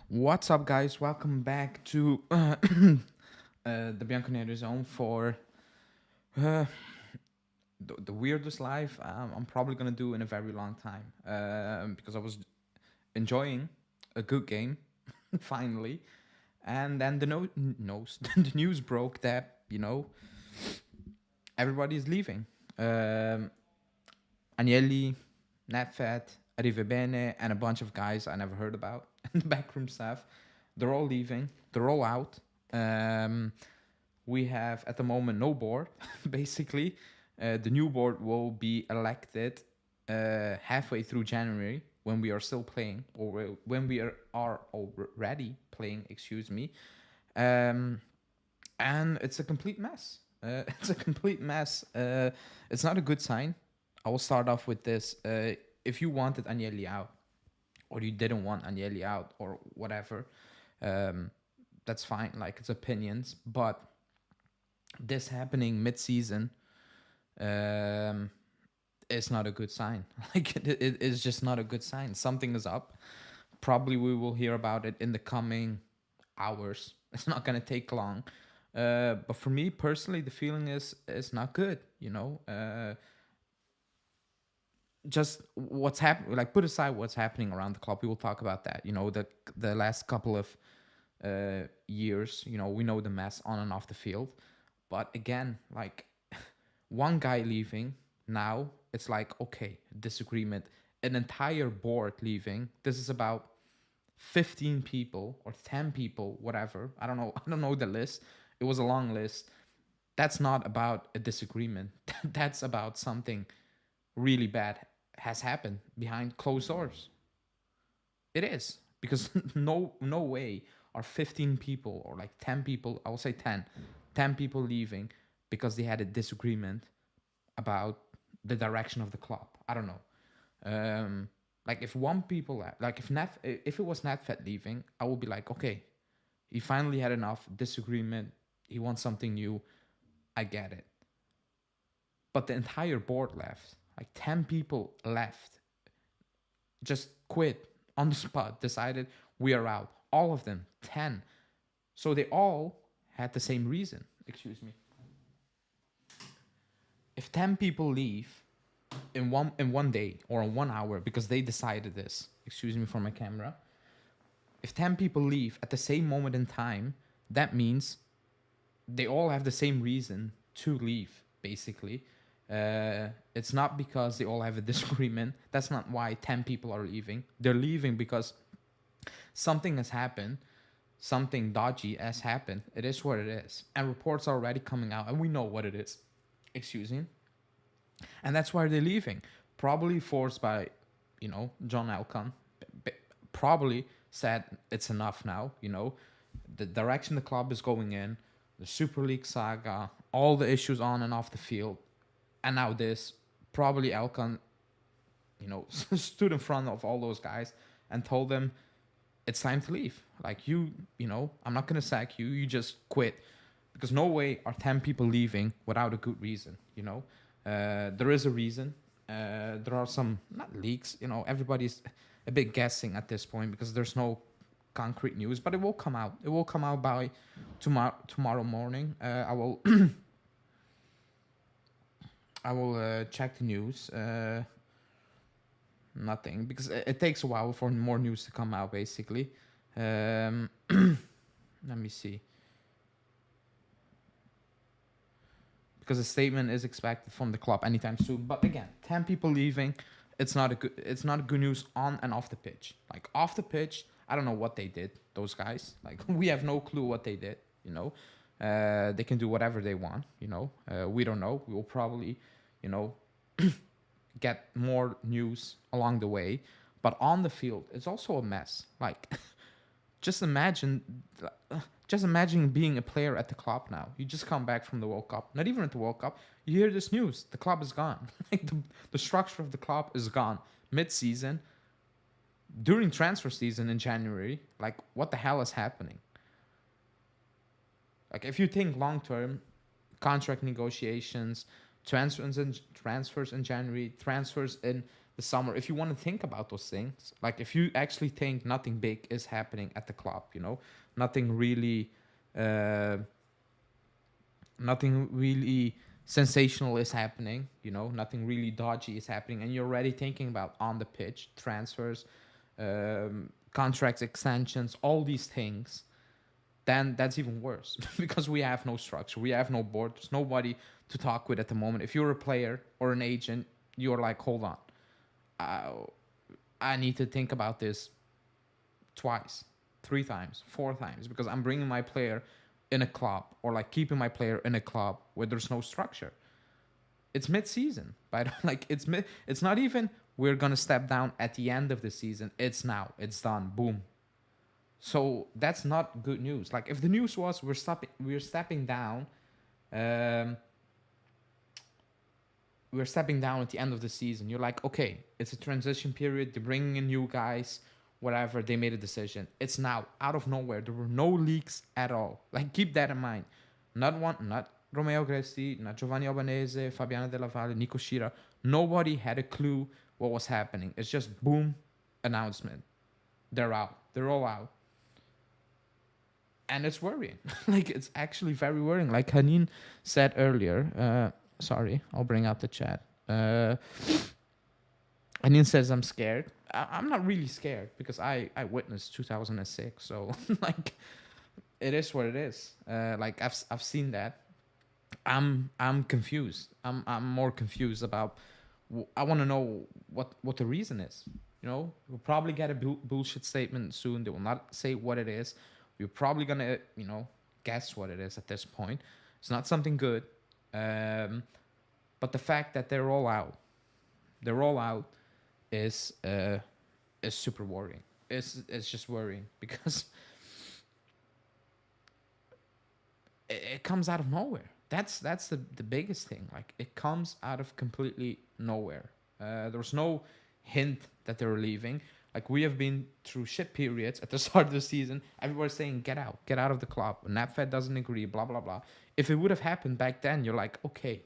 What's up, guys? Welcome back to the Bianconero Zone for uh, the weirdest live I'm probably gonna do in a very long time. Because I was enjoying a good game finally, and then the news broke that everybody's leaving. Um, Agnelli, Netfed, Arrive Bene, and a bunch of guys I never heard about, and the backroom staff. They're all leaving. They're all out. Um, we have at the moment no board, basically. The new board will be elected halfway through January when we are still playing, or when we are already playing, excuse me. Um, and it's a complete mess. It's a complete mess. It's not a good sign. I will start off with this. If you wanted Agnelli out, or you didn't want Agnelli out, or whatever, um, that's fine. Like, it's opinions. But this happening mid-season um, is not a good sign. Like, it is just not a good sign. Something is up. Probably we will hear about it in the coming hours. It's not gonna take long. But for me personally, the feeling is not good. Just what's happening. Like, put aside what's happening around the club. We will talk about that. The last couple of years. We know the mess on and off the field. But again, like, one guy leaving now, it's like, okay, disagreement. An entire board leaving. This is about 15 people or 10 people, whatever. I don't know. I don't know the list. It was a long list. That's not about a disagreement. That's about something really bad has happened behind closed doors. It is, because no way are 15 people or like 10 people, I will say 10 people leaving because they had a disagreement about the direction of the club. I don't know. Like, if one people like if it was Netfed leaving, I would be like, okay, he finally had enough disagreement. He wants something new. I get it. But the entire board left. Like, 10 people left. Just quit on the spot. Decided we are out. All of them, 10. So they all had the same reason. Excuse me. If 10 people leave in one day or in 1 hour because they decided this, excuse me for my camera. If 10 people leave at the same moment in time, that means they all have the same reason to leave, basically. It's not because they all have a disagreement. That's not why 10 people are leaving. They're leaving because something has happened. Something dodgy has happened. It is what it is. And reports are already coming out, and we know what it is. Excuse me. And that's why they're leaving. Probably forced by, John Elkann. Probably said it's enough now. The direction the club is going in, the Super League saga, all the issues on and off the field, and now this. Probably Elkann, stood in front of all those guys and told them it's time to leave. Like, I'm not gonna sack you. You just quit, because no way are 10 people leaving without a good reason. There is a reason. There are some, not leaks. Everybody's a bit guessing at this point because there's no concrete news, but it will come out. It will come out by tomorrow morning. I will I will check the news. Nothing, because it takes a while for more news to come out, basically. Let me see. Because a statement is expected from the club anytime soon. But again, 10 people leaving, it's not a good news on and off the pitch. Like, off the pitch, I don't know what they did, those guys. Like, we have no clue what they did. They can do whatever they want. We don't know. We will probably, get more news along the way. But on the field, it's also a mess. Like, just imagine, being a player at the club now. You just come back from the World Cup. Not even at the World Cup. You hear this news: the club is gone. Like, the structure of the club is gone mid-season, during transfer season in January. Like, what the hell is happening? Like, if you think long term, contract negotiations, transfers in January, transfers in the summer, if you want to think about those things, like if you actually think nothing big is happening at the club, you know, nothing really, uh, nothing really sensational is happening, you know, nothing really dodgy is happening, and you're already thinking about on the pitch transfers, contracts extensions, all these things, then that's even worse because we have no structure, we have no board, there's nobody to talk with at the moment. If you're a player or an agent, you're like, hold on, uh, I need to think about this twice, 3 times, 4 times, because I'm bringing my player in a club, or like keeping my player in a club where there's no structure. It's mid-season, but like it's not even we're gonna step down at the end of the season. It's now, it's done, boom. So that's not good news. Like if the news was we're stepping down, um, we're stepping down at the end of the season. You're like, okay, it's a transition period. They're bringing in new guys, whatever. They made a decision. It's now out of nowhere. There were no leaks at all. Like keep that in mind. Not Romeo Gresti, not Giovanni Albanese, Fabiano Della Valle, Nico Schira. Nobody had a clue what was happening. It's just boom, announcement. They're out. They're all out. And it's worrying. Like it's actually very worrying. Like Hanin said earlier, sorry, I'll bring out the chat. Hanin says I'm scared. I'm not really scared because I witnessed 2006. So like it is what it is. Like I've seen that. I'm confused. I'm more confused about. I want to know what the reason is. You know, we'll probably get a bullshit statement soon. They will not say what it is. We're probably gonna, you know, guess what it is at this point. It's not something good. But the fact that they're all out is super worrying. It's just worrying because it comes out of nowhere. That's the biggest thing. Like it comes out of completely nowhere. There's no hint that they were leaving. Like we have been through shit periods at the start of the season. Everybody's saying get out of the club. Nedved doesn't agree. Blah blah blah. If it would have happened back then, you're like, okay,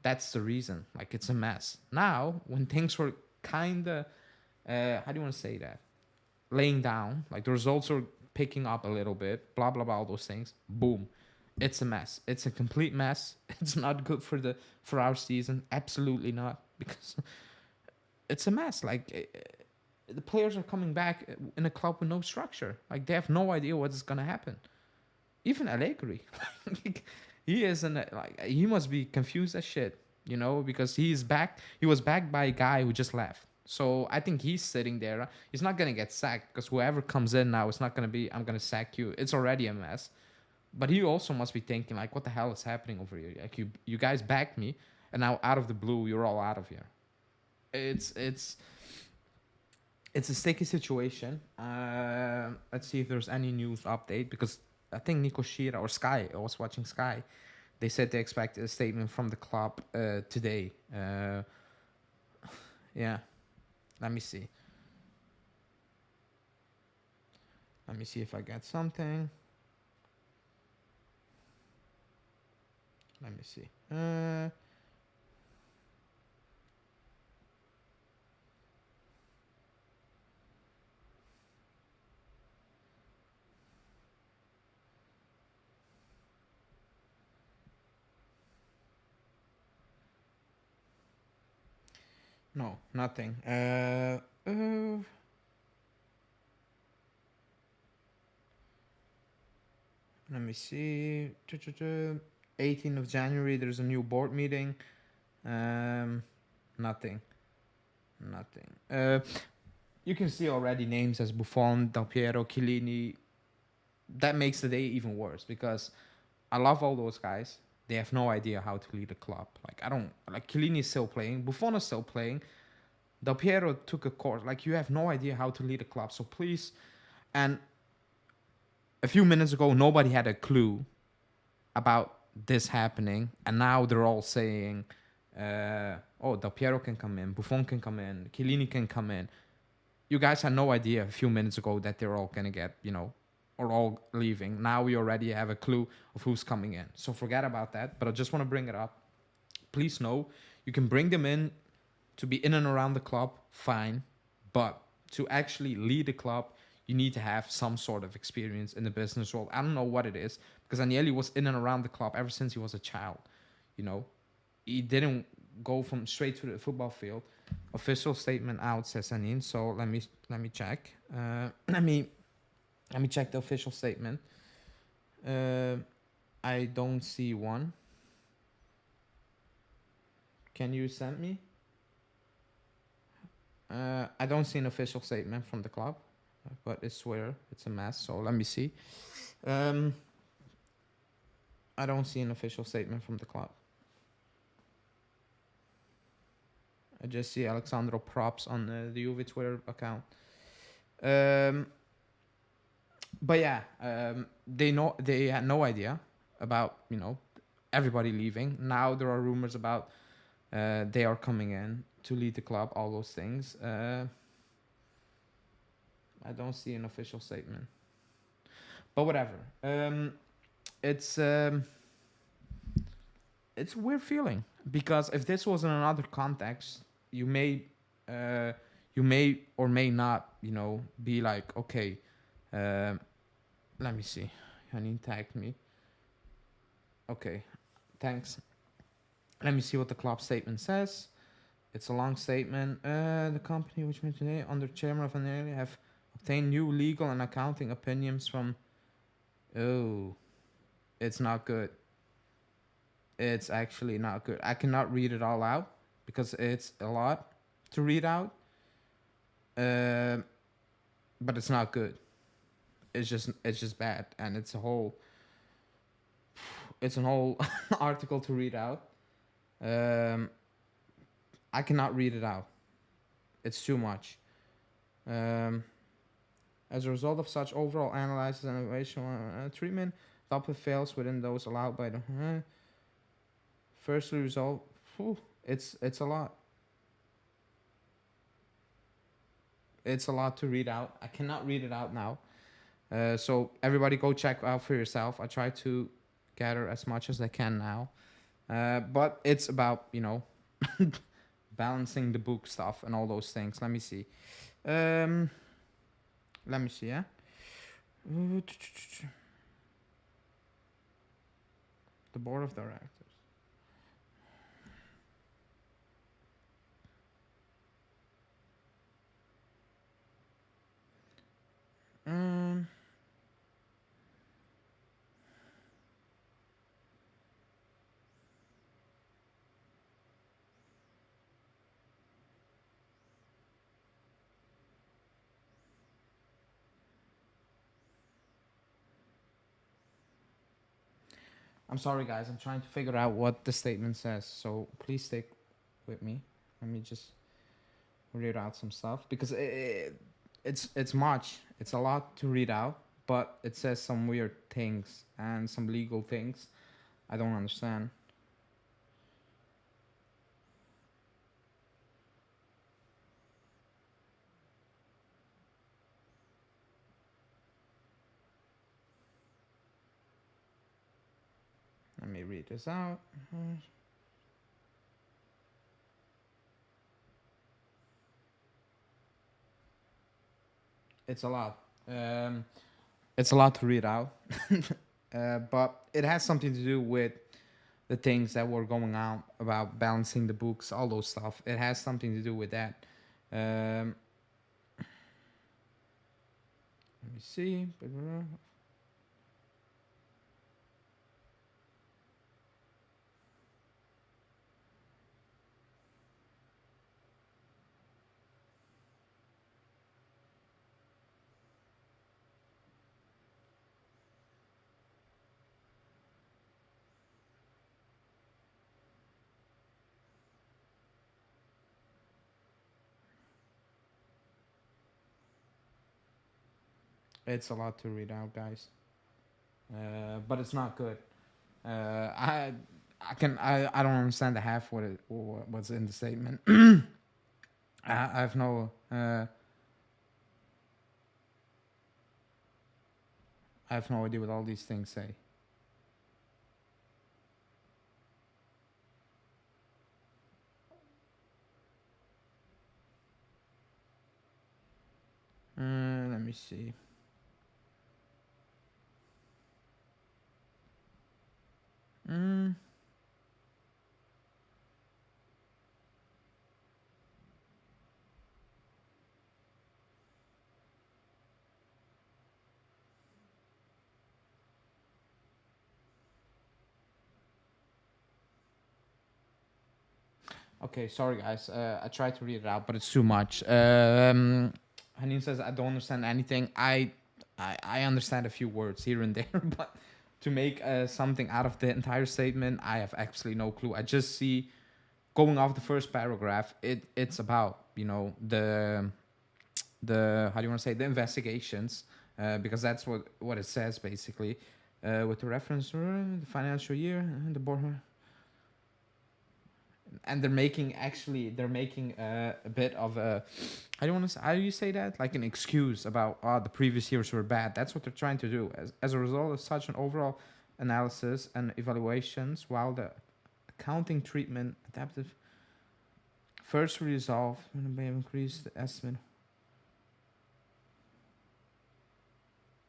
that's the reason. Like it's a mess. Now when things were kinda, how do you want to say that? Laying down. Like the results are picking up a little bit. Blah blah blah. All those things. Boom. It's a mess. It's a complete mess. It's not good for our season. Absolutely not, because it's a mess. Like the players are coming back in a club with no structure. Like they have no idea what is gonna happen. Even Allegri, like, he must be confused as shit, you know, because he's back. He was backed by a guy who just left. So I think he's sitting there. He's not gonna get sacked because whoever comes in now, it's not gonna be I'm gonna sack you. It's already a mess. But he also must be thinking like, what the hell is happening over here? Like you guys backed me, and now out of the blue, you're all out of here. It's a sticky situation. Let's see if there's any news update, because I think Nico Schira or Sky, I was watching Sky, they said they expect a statement from the club today. Yeah, let me see. Let me see if I get something. Let me see. No, nothing. Let me see. 18th of January, there's a new board meeting. Nothing. You can see already names as Buffon, Del Piero, Chiellini. That makes the day even worse because I love all those guys. They have no idea how to lead a club. Like I don't like Chiellini is still playing, Buffon is still playing. Del Piero took a course. Like you have no idea how to lead a club. So please, and a few minutes ago nobody had a clue about this happening, and now they're all saying, "Oh, Del Piero can come in, Buffon can come in, Chiellini can come in." You guys had no idea a few minutes ago that they're all gonna get, you know, or all leaving. Now we already have a clue of who's coming in. So forget about that. But I just want to bring it up. Please know you can bring them in to be in and around the club, fine, but to actually lead a club, you need to have some sort of experience in the business world. I don't know what it is, because Agnelli was in and around the club ever since he was a child. You know, he didn't go from straight to the football field. Official statement out, says Anin. So let me check. Let me check the official statement. I don't see one. Can you send me? I don't see an official statement from the club, but I swear it's a mess. So let me see. I don't see an official statement from the club. I just see Alexandro props on the Juve Twitter account. But yeah, they had no idea about everybody leaving. Now there are rumors about they are coming in to lead the club. All those things. I don't see an official statement, but whatever. It's a weird feeling, because if this was in another context, you may or may not be like, okay, let me see. Honey tagged me. Okay, thanks. Let me see what the club statement says. It's a long statement. The company which made today under chairman of Agnelli have obtained new legal and accounting opinions from. Oh, it's not good. It's actually not good. I cannot read it all out because it's a lot to read out. But it's not good. It's just bad, and it's a whole article to read out. I cannot read it out. It's too much. As a result of such overall analysis and evaluation treatment, top fails within those allowed by the first result. It's a lot. It's a lot to read out. I cannot read it out now. So everybody go check out for yourself. I try to gather as much as I can now. But it's about, balancing the book stuff and all those things. Let me see. Yeah. The board of directors. I'm sorry, guys. I'm trying to figure out what the statement says. So please stick with me. Let me just read out some stuff, because it's much. It's a lot to read out, but it says some weird things and some legal things I don't understand. Let me read this out. It's a lot. It's a lot to read out, but it has something to do with the things that were going on about balancing the books, all those stuff. It has something to do with that. Let me see. It's a lot to read out, guys. But it's not good. I don't understand the half what's in the statement. I have no idea what all these things say. see. Mm. Okay, sorry guys. I tried to read it out, but it's too much. Hanin says I don't understand anything. I understand a few words here and there, but to make something out of the entire statement, I have absolutely no clue. I just see going off the first paragraph. It's about the how do you want to say the investigations, because that's what it says basically, with the reference to the financial year and the board. And they're making a bit of a, I don't want to, how do you say that, like an excuse about, the previous years were bad. That's what they're trying to do. As a result of such an overall analysis and evaluations, while the accounting treatment adaptive first resolved when they increased the estimate,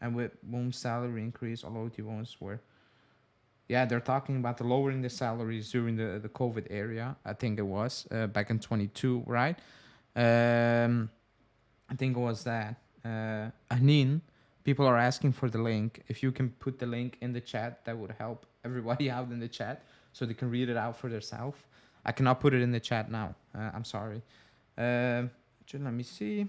and with whom salary increase all OT ones were. Yeah, they're talking about the lowering the salaries during the COVID area. I think it was back in 22, right? I think it was that. Anin, people are asking for the link. If you can put the link in the chat, that would help everybody out in the chat so they can read it out for themselves. I cannot put it in the chat now. I'm sorry. Let me see.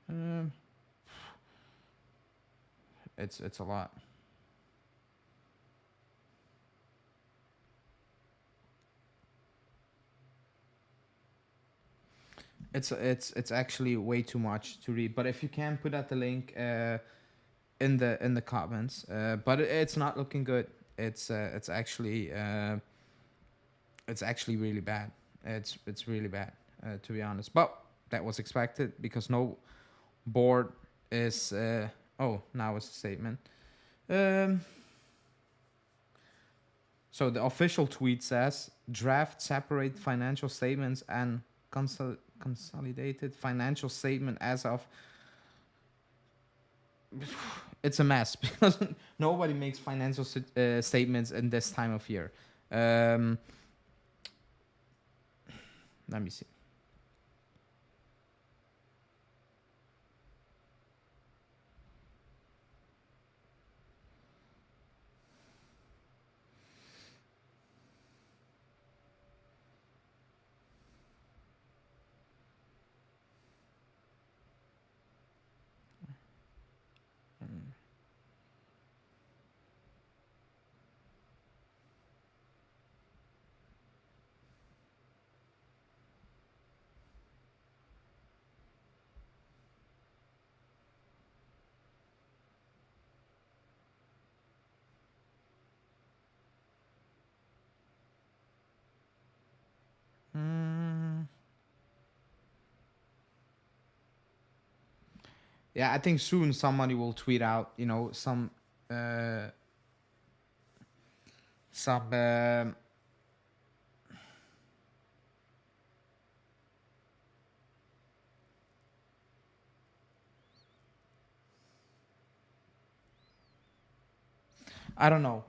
Um, it's a lot. It's actually way too much to read. But if you can put out the link in the comments, but it's not looking good. It's actually really bad. It's really bad, to be honest. But that was expected because no board is. Oh, now it's a statement. Um, so the official tweet says draft separate financial statements and consolidated financial statement as of. It's a mess because nobody makes financial statements in this time of year. Let me see. Yeah, I think soon somebody will tweet out, uh, some. I don't know.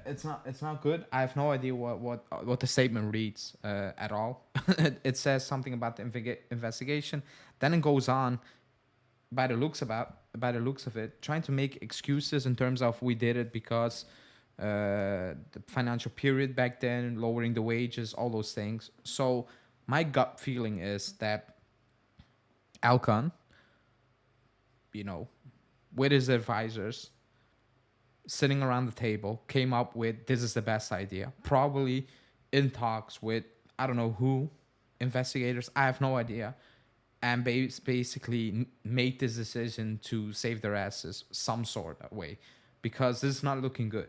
It's not good. I have no idea what the statement reads at all. It says something about the investigation. Then it goes on by the looks of it, trying to make excuses in terms of we did it because the financial period back then, lowering the wages, all those things. So my gut feeling is that Alcon, with his advisors, sitting around the table, came up with this is the best idea. Probably in talks with I don't know who, investigators. I have no idea, and basically made this decision to save their asses some sort of way, because this is not looking good.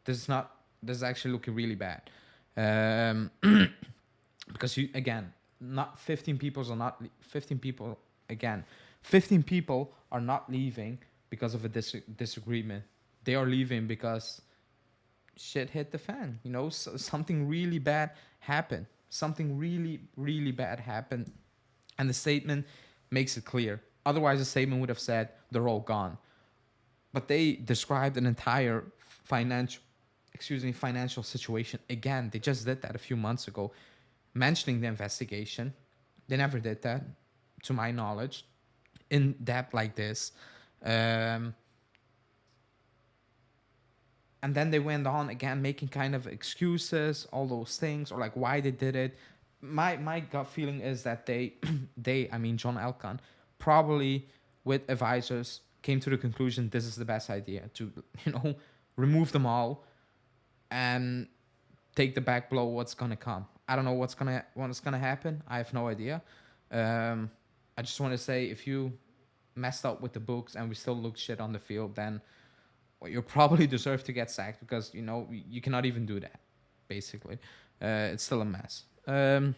This is not. This is actually looking really bad. Um, because you again, not 15 people are not 15 people again. 15 people are not leaving because of a disagreement. They are leaving because shit hit the fan. You know, something really bad happened. Something really, really bad happened. And the statement makes it clear. Otherwise, the statement would have said, they're all gone. But they described an entire financial situation. Again, they just did that a few months ago, mentioning the investigation. They never did that, to my knowledge, in depth like this. Um, and then they went on again, making kind of excuses, all those things, or like why they did it. My gut feeling is that I mean John Elkann, probably with advisors came to the conclusion this is the best idea to remove them all and take the back blow. What's gonna come? I don't know what's gonna happen. I have no idea. I just want to say, if you messed up with the books and we still look shit on the field, then you probably deserve to get sacked, because you cannot even do that. Basically, it's still a mess. Let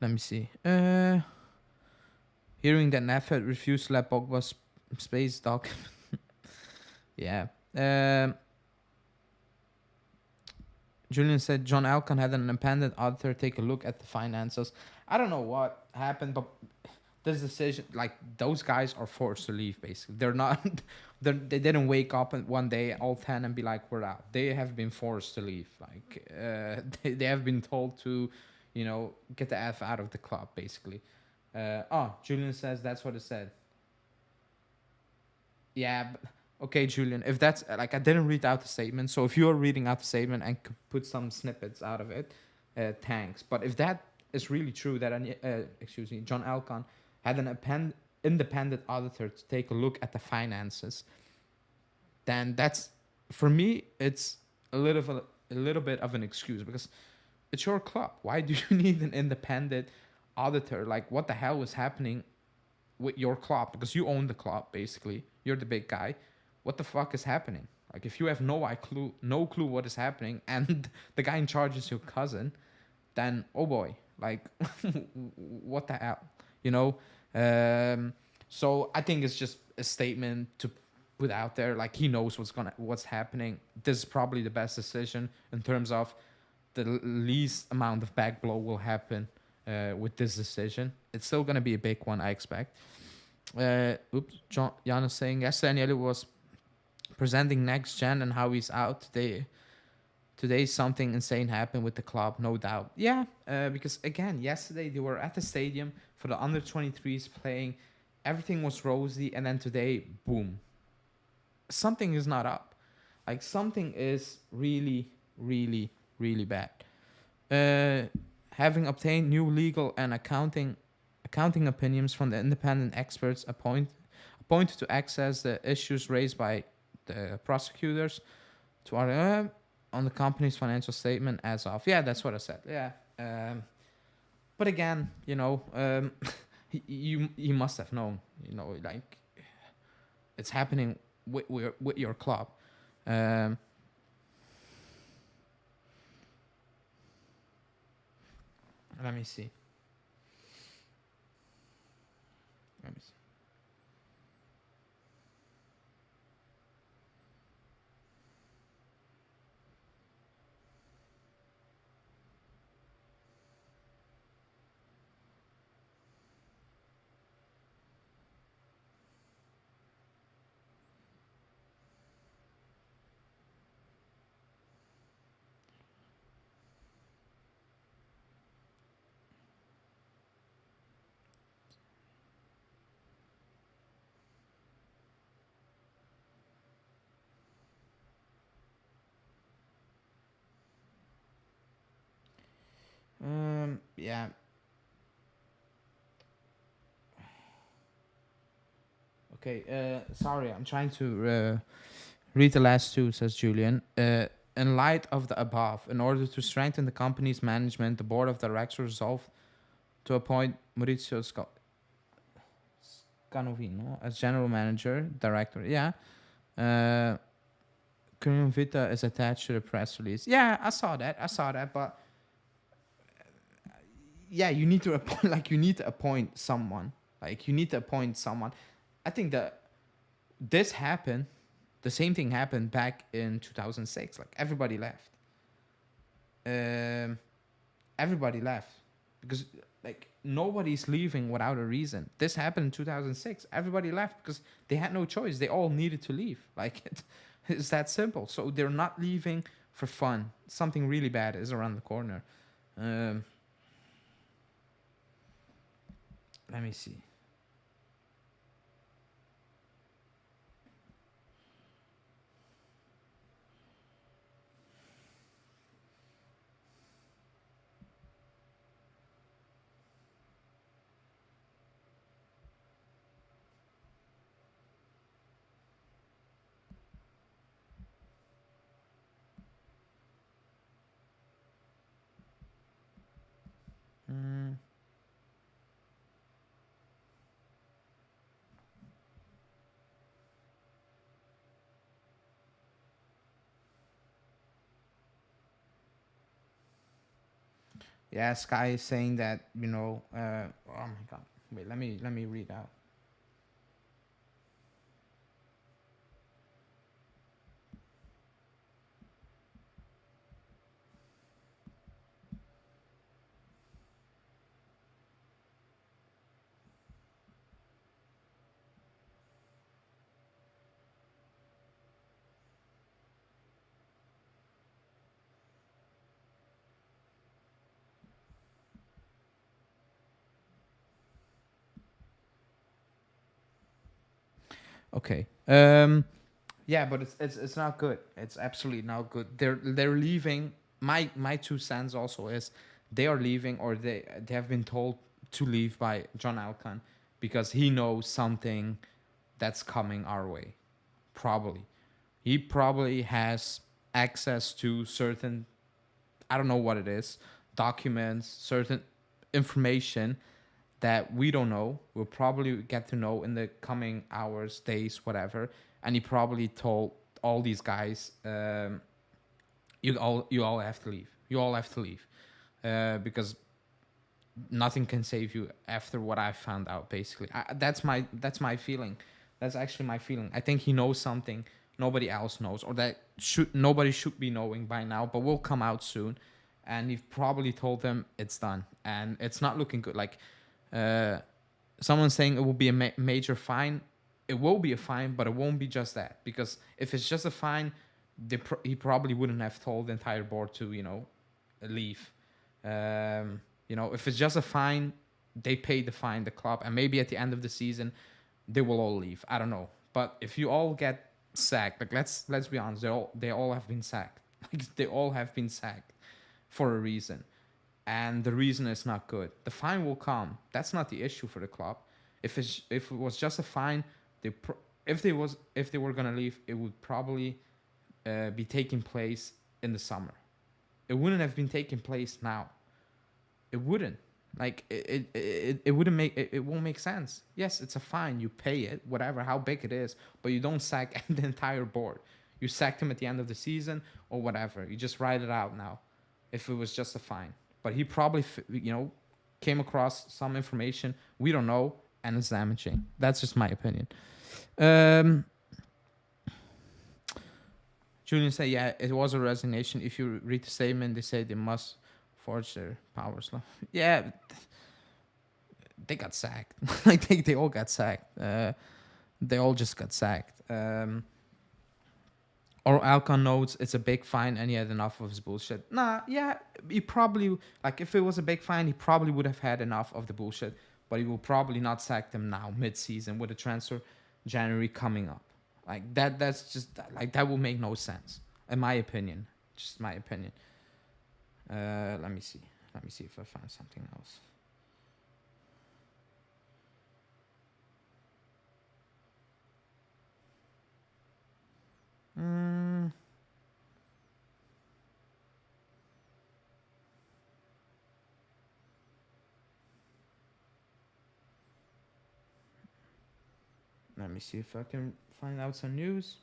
me see. Hearing that Nedved refused to let Pogba's space doc. Yeah. Julian said John Elkann had an independent auditor take a look at the finances. I don't know what happened, but this decision, like, those guys are forced to leave. Basically, they're not. They didn't wake up one day all 10 and be like, we're out. They have been forced to leave. Like, they have been told to, get the F out of the club. Basically. Julian says that's what it said. Yeah. Okay, Julian. If that's like, I didn't read out the statement. So if you're reading out the statement and could put some snippets out of it, thanks. But if that is really true, that John Elkann had an independent auditor to take a look at the finances, then that's, for me, it's a little bit of an excuse, because it's your club. Why do you need an independent auditor? Like, what the hell is happening with your club? Because you own the club, basically. You're the big guy. What the fuck is happening? Like, if you have no clue what is happening, and the guy in charge is your cousin, then oh boy, like, what the hell, So I think it's just a statement to put out there. Like, he knows what's happening. This is probably the best decision in terms of the least amount of back blow will happen with this decision. It's still gonna be a big one, I expect. Jan is saying yesterday Agnelli was presenting next gen and how he's out today something insane happened with the club, no doubt. Yeah, because again, yesterday they were at the stadium for the under 23s playing, everything was rosy, and then today, boom, something is not up. Like, something is really, really, really bad. Having obtained new legal and accounting opinions from the independent experts appointed to access the issues raised by the prosecutors to on the company's financial statement as of. Yeah, that's what I said. Yeah. But again, you must have known, like, it's happening with your club. Let me see. Yeah. Okay. Sorry, I'm trying to read the last two. Says Julian. In light of the above, in order to strengthen the company's management, the board of directors resolved to appoint Maurizio Scanovino as general manager, director. Yeah. Curriculum Vita is attached to the press release. Yeah, I saw that, but yeah, you need to appoint. Like, you need to appoint someone. I think that this happened. The same thing happened back in 2006. Like everybody left. Um, Everybody left because like nobody's leaving without a reason. This happened in 2006. Everybody left because they had no choice. They all needed to leave. Like it's that simple. So they're not leaving for fun. Something really bad is around the corner. Um, Let me see. Mm, yeah, Sky is saying that oh my god. Wait, let me read out. Okay. Yeah, but it's not good. It's absolutely not good. They're leaving. My 2 cents also is they are leaving, or they have been told to leave by John Alcon because he knows something that's coming our way. Probably. He probably has access to certain, I don't know what it is, documents, certain information that we don't know. We'll probably get to know in the coming hours, days, whatever. And he probably told all these guys, you all have to leave. You all have to leave, because nothing can save you after what I found out. Basically, that's my feeling. That's actually my feeling. I think he knows something nobody else knows, or that nobody should be knowing by now, but will come out soon. And you've probably told them it's done, and it's not looking good. Like, uh, someone saying it will be a major fine. It will be a fine, but it won't be just that. Because if it's just a fine, he probably wouldn't have told the entire board to, leave. If it's just a fine, they pay the fine, the club, and maybe at the end of the season, they will all leave. I don't know. But if you all get sacked, like let's be honest, they all have been sacked. Like they all have been sacked for a reason, and the reason is not good. The fine will come. That's not the issue for the club. If it was just a fine, if they were gonna leave, it would probably be taking place in the summer. It wouldn't have been taking place now. It wouldn't. Like it wouldn't make it won't make sense. Yes, it's a fine. You pay it, whatever, how big it is, but you don't sack the entire board. You sacked him at the end of the season or whatever. You just write it out now. If it was just a fine, but he probably came across some information we don't know, and it's damaging. That's just my opinion. Um, Julian said, yeah, it was a resignation. If you read the statement, they say they must forge their powers. Yeah, they got sacked. Like they all got sacked. They all just got sacked. Or Alcon notes it's a big fine and he had enough of his bullshit. Nah, yeah, he probably, like, if it was a big fine, he probably would have had enough of the bullshit, but he will probably not sack them now, mid-season, with the transfer January coming up. Like that's just like that will make no sense, in my opinion. Just my opinion. Let me see. Let me see if I find something else. Let me see if I can find out some news.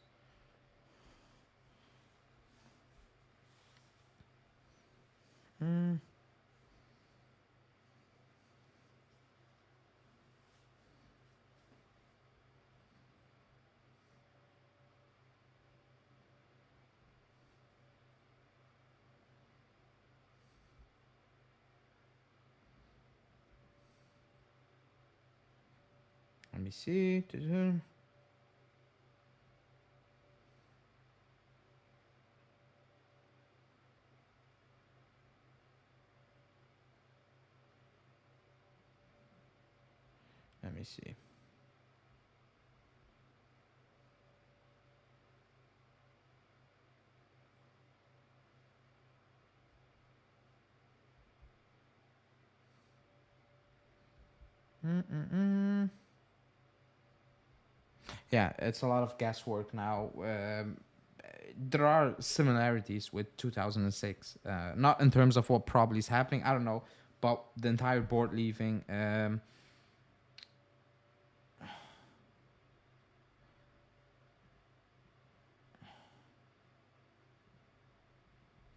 Let me see. Let me see. Yeah, it's a lot of guesswork now. There are similarities with 2006. Not in terms of what probably is happening. I don't know, but the entire board leaving.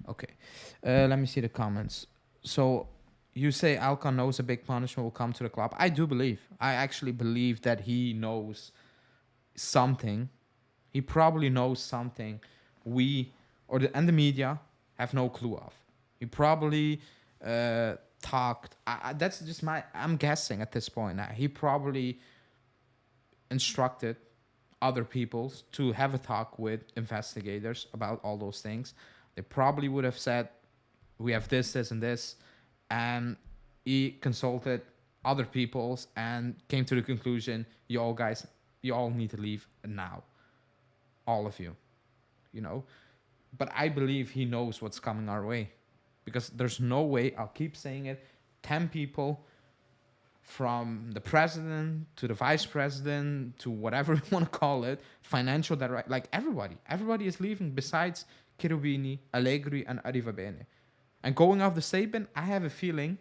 Okay, let me see the comments. So you say Alcon knows a big punishment will come to the club. I do believe. I actually believe that he knows something. He probably knows something we and the media have no clue of. He probably talked. That's just I'm guessing at this point. Now he probably instructed other people to have a talk with investigators about all those things. They probably would have said, "We have this, and this," and he consulted other people's and came to the conclusion, "You all guys, you all need to leave now, all of you," you know. But I believe he knows what's coming our way, because there's no way. I'll keep saying it. 10 people, from the president to the vice president to whatever you want to call it, financial director, like everybody is leaving besides Cherubini, Allegri, and Arrivabene. And going off the statement, I have a feeling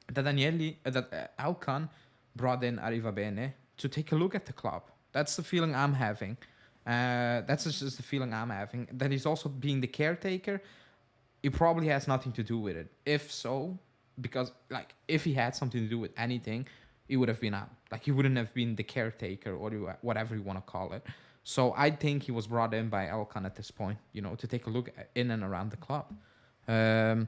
that Alcan brought in Arrivabene to take a look at the club. That's the feeling I'm having. That's just the feeling I'm having. That he's also being the caretaker. It probably has nothing to do with it. If so, because like if he had something to do with anything, he would have been out. Like he wouldn't have been the caretaker or whatever you want to call it. So I think he was brought in by Alcan at this point, to take a look in and around the club. Let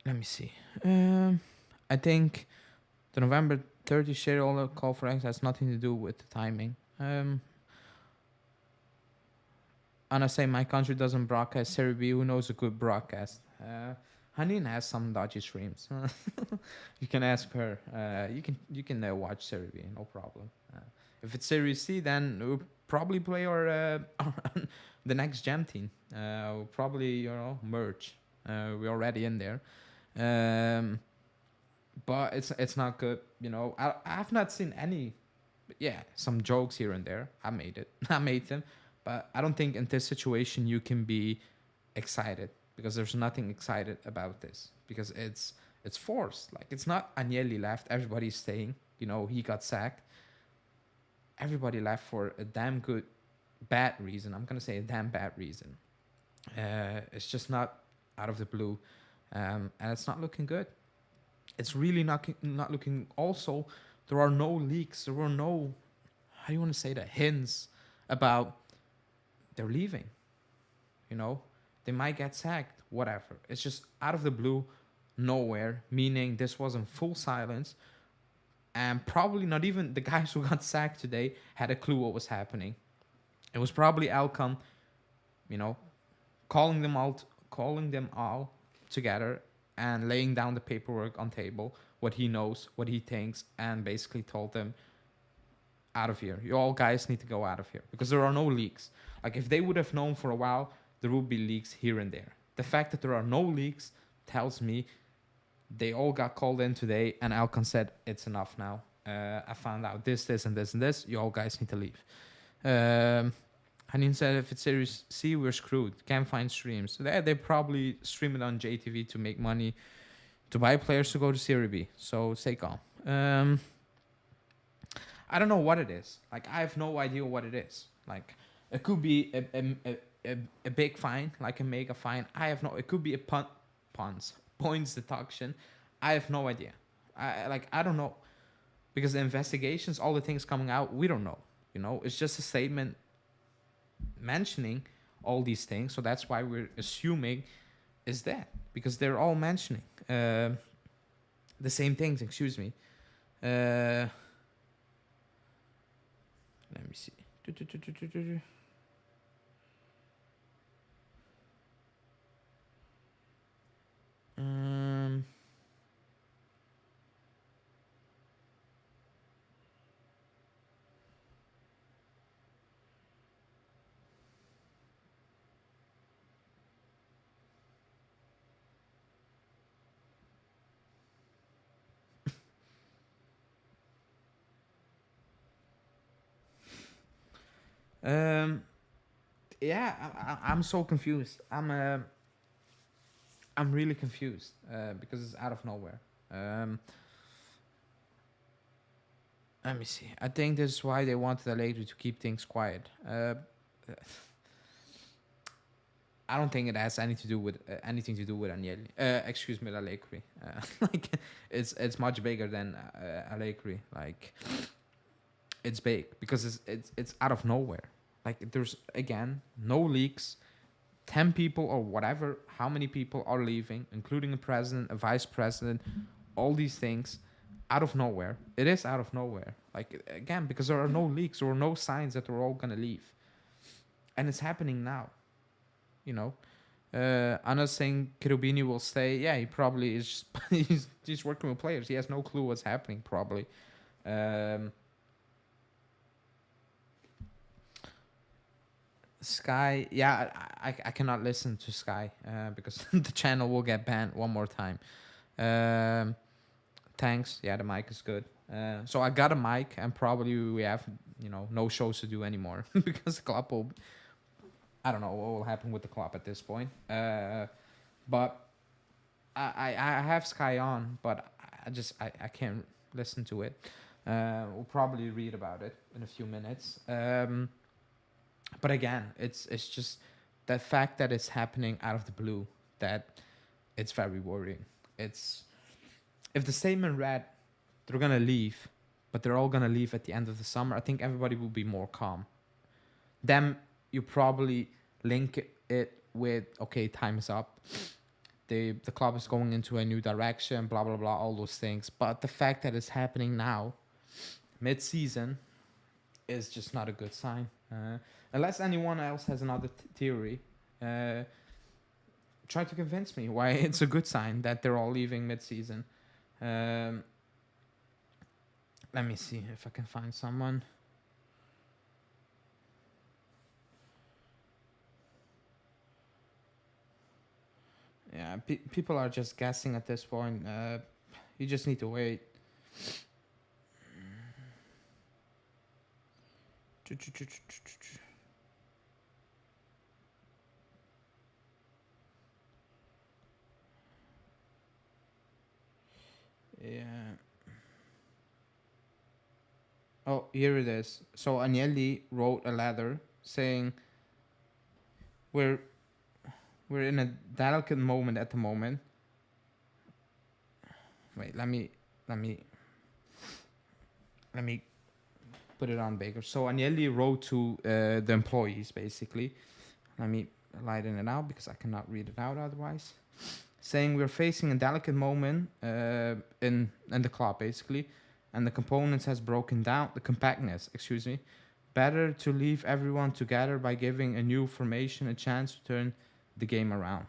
me see. I think the November 30 shareholder call for action has nothing to do with the timing. Anna say my country doesn't broadcast Serie B. Who knows a good broadcast? Hanin has some dodgy streams. You can ask her. You can watch Serie B, no problem. If it's Serie C, then we'll probably play our the next Gem team. We'll probably merge. We're already in there. But it's not good. I've not seen any. Yeah, some jokes here and there. I made it. I made them. But I don't think in this situation you can be excited, because there's nothing excited about this, because it's forced. Like, it's not Agnelli left, everybody's staying. He got sacked. Everybody left for a damn bad reason. I'm gonna say a damn bad reason. It's just not out of the blue, and it's not looking good. It's really not looking. Also, there are no leaks. There were no, how do you want to say that, hints about they're leaving. They might get sacked, whatever. It's just out of the blue, nowhere, meaning this was in full silence. And probably not even the guys who got sacked today had a clue what was happening. It was probably Alcon, calling them all together and laying down the paperwork on table, what he knows, what he thinks, and basically told them, out of here. You all guys need to go out of here, because there are no leaks. Like, if they would have known for a while, there would be leaks here and there. The fact that there are no leaks tells me they all got called in today, and Alcon said, it's enough now. I found out this, and this, and this. You all guys need to leave. Hanin said, if it's Series C, we're screwed. Can't find streams. So they probably stream it on JTV to make money, to buy players to go to Serie B. So stay calm. I don't know what it is. Like, I have no idea what it is. Like, it could be a big fine, like a mega fine. It could be a points deduction. I have no idea. I don't know, because the investigations, all the things coming out, we don't know. It's just a statement mentioning all these things. So that's why we're assuming is that, because they're all mentioning the same things. Excuse me. Uh, let me see. Do, do, do, do, do, do, do. Um, um, yeah, I'm so confused. I'm really confused because it's out of nowhere. Um, Let me see. I think this is why they wanted Allegri to keep things quiet. I don't think it has anything to do with Agnelli. Excuse me, Allegri. Like it's much bigger than Allegri. Like it's big because it's out of nowhere. Like there's again no leaks. 10 people or whatever, how many people are leaving, including a president, a vice president, all these things, out of nowhere. It is out of nowhere. Like again, because there are no leaks or no signs that they're all gonna leave, and it's happening now. You know, I'm not saying Cherubini will stay. Yeah, he probably is. Just he's working with players. He has no clue what's happening. Probably. Um, Sky, yeah, I cannot listen to Sky because the channel will get banned one more time. Um, Thanks. Yeah, the mic is good. So I got a mic, and probably we have no shows to do anymore because the club will. I don't know what will happen with the club at this point. But I have Sky on, but I can't listen to it. We'll probably read about it in a few minutes. But again, it's just the fact that it's happening out of the blue that it's very worrying. It's if the statement read they're gonna leave, but they're all gonna leave at the end of the summer, I think everybody will be more calm. Then you probably link it with okay, time is up. The club is going into a new direction, blah blah blah, all those things. But the fact that it's happening now, mid-season, is just not a good sign. Unless anyone else has another theory, try to convince me why it's a good sign that they're all leaving mid-season. Um, Let me see if I can find someone. Yeah, people are just guessing at this point. You just need to wait. Yeah. Oh, here it is. So Agnelli wrote a letter saying we're we're in a delicate moment at the moment. Wait, let me let me put it on bigger. So Agnelli wrote to the employees basically. Let me lighten it out because I cannot read it out otherwise. Saying we're facing a delicate moment in the club basically, and the components has broken down. The compactness, excuse me. Better to leave everyone together by giving a new formation a chance to turn the game around.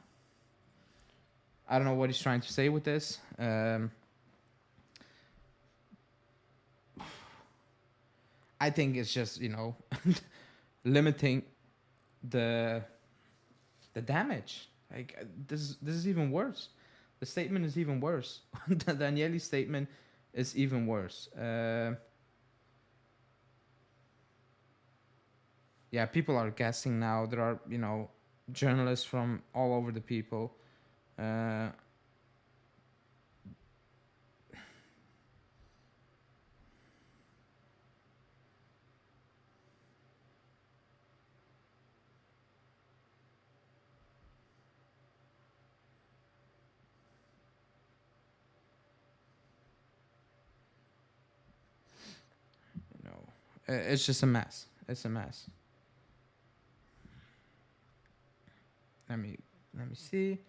I don't know what he's trying to say with this. I think it's just limiting the damage. Like this is even worse. The statement is even worse. The Agnelli statement is even worse. Yeah, people are guessing now. There are journalists from all over the people. It's just a mess. It's a mess. Let me see.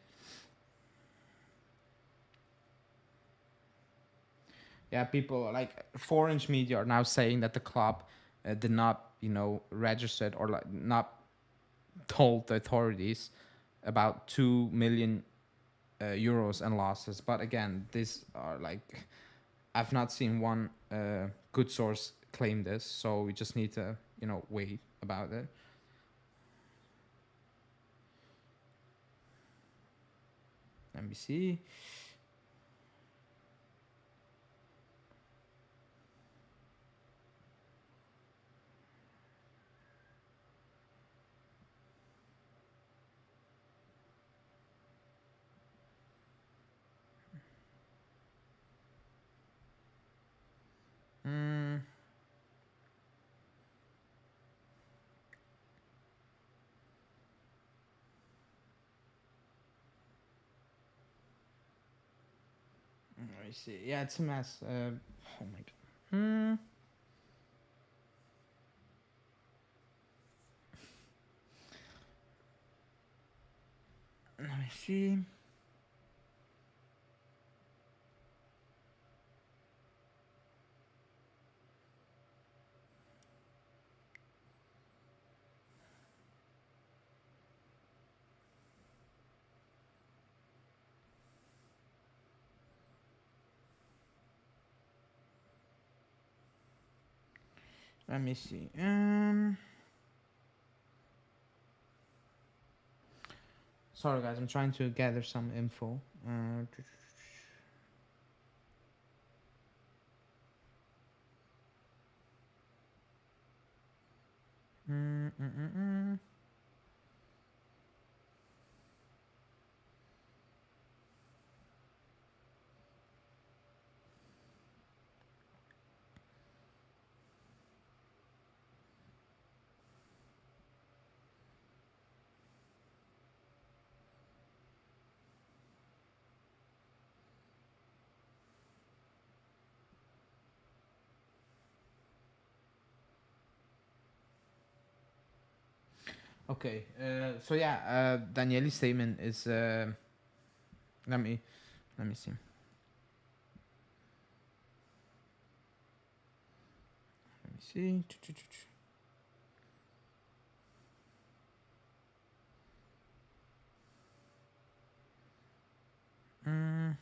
Yeah, people like foreign media are now saying that the club did not, registered or like not told the authorities about 2 million euros and losses. But again, these are like I've not seen one good source claim this, so we just need to wait about it. Let me see. Mm, let me see. Yeah, it's a mess. Oh my god. Let me see. Let me see. Sorry guys, I'm trying to gather some info. Mm, mm, mm, mm. Okay. So yeah, Daniele's statement is. Let me let me see. Let me see. Mm,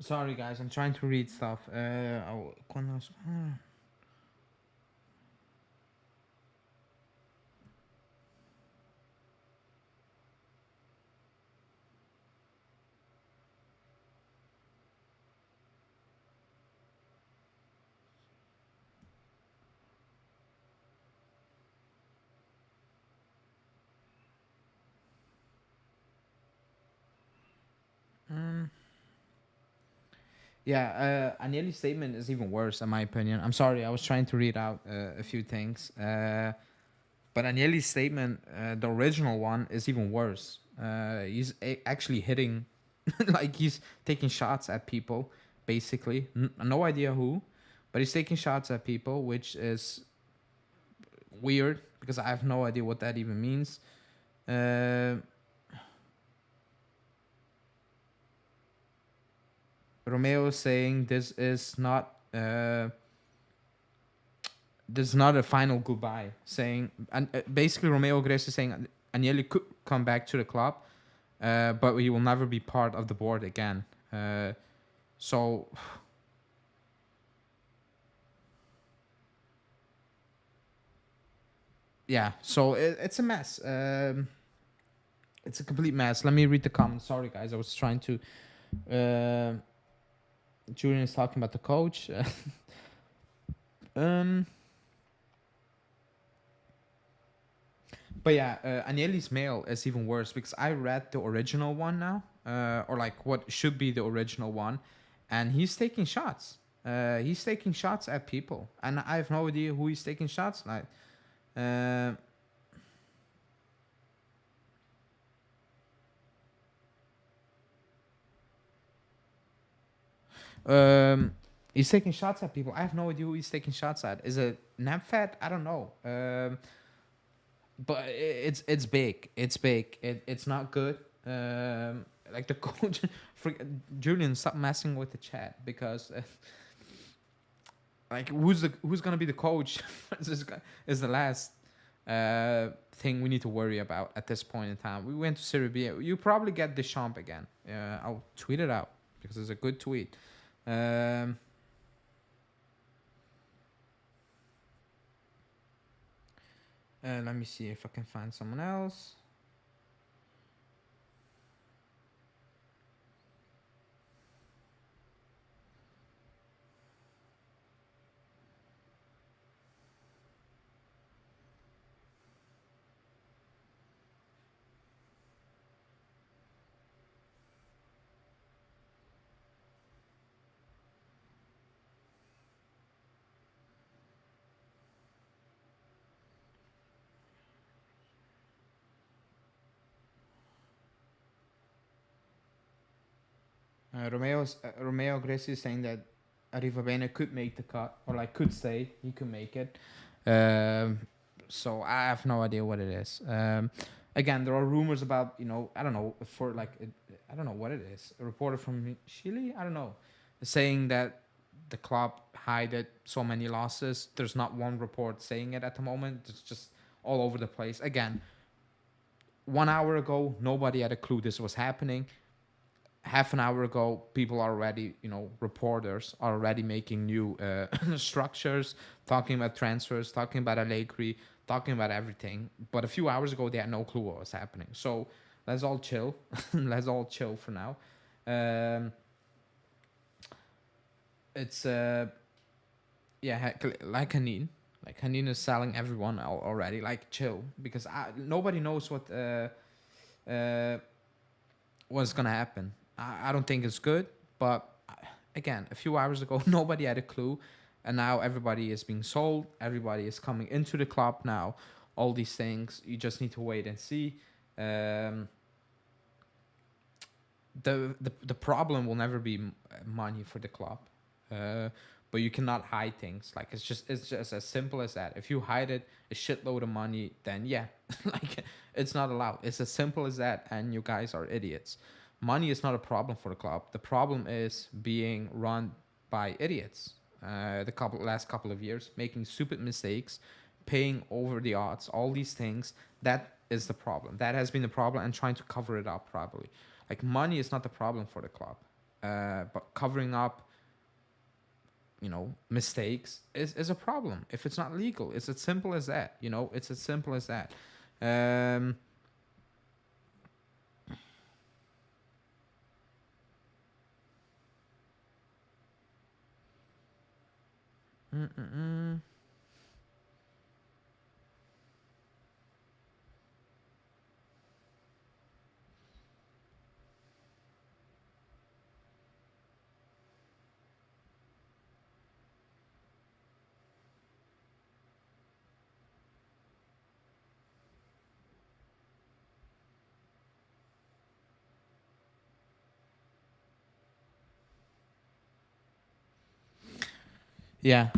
Sorry guys, I'm trying to read stuff. Mm, yeah, Agnelli's statement is even worse, in my opinion. I'm sorry, I was trying to read out a few things. But Agnelli's statement, the original one, is even worse. He's actually hitting, like he's taking shots at people, basically. No idea who, but he's taking shots at people, which is weird because I have no idea what that even means. Uh, Romeo is saying this is not a final goodbye. Saying and basically Romeo Grace is saying Agnelli could come back to the club, but he will never be part of the board again. So yeah, so it's a mess. It's a complete mess. Let me read the comments. Sorry, guys. I was trying to. Uh, Julian is talking about the coach. um, but yeah, Agnelli's mail is even worse because I read the original one now, or like what should be the original one, and he's taking shots. He's taking shots at people, and I have no idea who he's taking shots at. Uh, he's taking shots at people. I have no idea who he's taking shots at. Is it Nedved? I don't know. But it's big. It's big. It's not good. Like the coach, Julian, stop messing with the chat because, like, who's gonna be the coach? Is the last thing we need to worry about at this point in time. We went to Serie B. You probably get Deschamps again. I'll tweet it out because it's a good tweet. Let me see if I can find someone else. Romeo Gracie is saying that Arrivabene could make the cut or like could stay. He could make it. So I have no idea what it is. Again, there are rumors about I don't know for like I don't know what it is. A reporter from Chile, I don't know, saying that the club hid so many losses. There's not one report saying it at the moment. It's just all over the place. Again, 1 hour ago, nobody had a clue this was happening. Half an hour ago, people are already, reporters are already making new structures, talking about transfers, talking about Allegri, talking about everything. But a few hours ago, they had no clue what was happening. So let's all chill. Let's all chill for now. It's yeah, like Hanin. Like Hanin is selling everyone already. Like chill, because nobody knows what's gonna happen. I don't think it's good, but again, a few hours ago, nobody had a clue, and now everybody is being sold. Everybody is coming into the club now. All these things, you just need to wait and see. The problem will never be money for the club, but you cannot hide things. Like it's just as simple as that. If you hide it a shitload of money, then yeah, like it's not allowed. It's as simple as that, and you guys are idiots. Money is not a problem for the club. The problem is being run by idiots. Last couple of years, making stupid mistakes, paying over the odds, all these things. That is the problem. That has been the problem, and trying to cover it up probably. Like money is not the problem for the club, but covering up, mistakes is a problem. If it's not legal, it's as simple as that. It's as simple as that. Yeah.